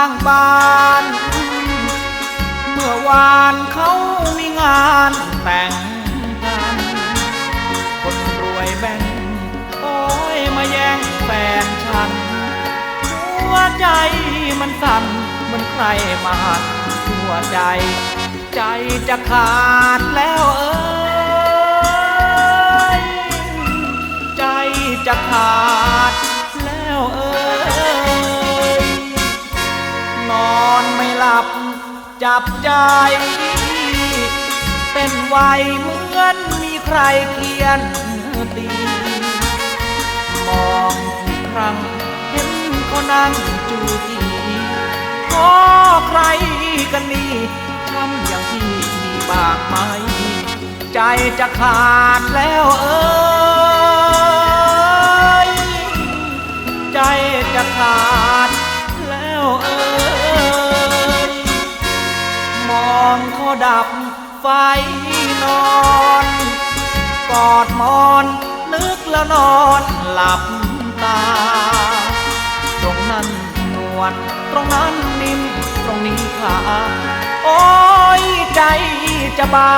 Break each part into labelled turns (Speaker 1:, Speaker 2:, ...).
Speaker 1: างบ้านเมื่อวานเขามีงานแต่งกันคนรวยแบ่งโอ้ยมาแย่งแฟนฉันหัวใจมันสั่นเหมือนใครมาหักหัวใจใจจะขาดแล้วใจจะขาดแล้วนอนไม่หลับจับใจเป็นวัยเหมือนมีใครเขียนตีมองทุกครั้งเห็นเขานั่งจูจีขอใครกันนี่ทำอย่างที่มีบ้างไหมใจจะขาดแล้วใจจะขาดแล้วมองเขาดับไฟนอนกอดมอนนึกแล้วนอนหลับตาตรงนั้นนวลตรงนั้นนิ่มตรงนี้ขาโอ้ยใจจะบ้า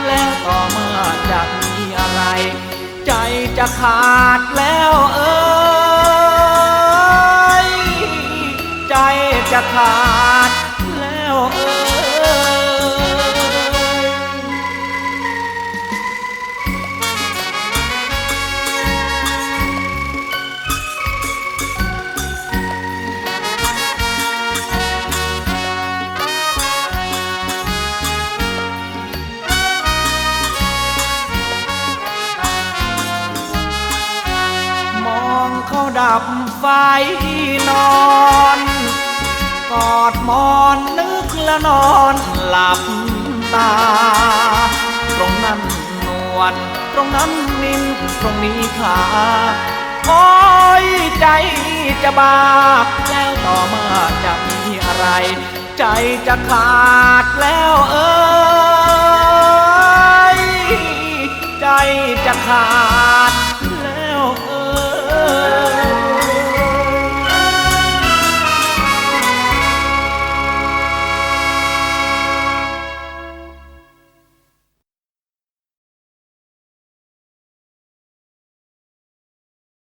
Speaker 1: แล้วต่อเมื่อจะมีอะไรใจจะขาดแล้วใจจะขาดแล้วเขาดับไฟนอนกอดมอนนึกแล้วนอนหลับตาตรงนั้นนวลตรงนั้นนิ่มตรงนี้ขาโอ้ยใจจะบ้าแล้วต่อมาจะมีอะไรใจจะขาดแล้วใจจะขาด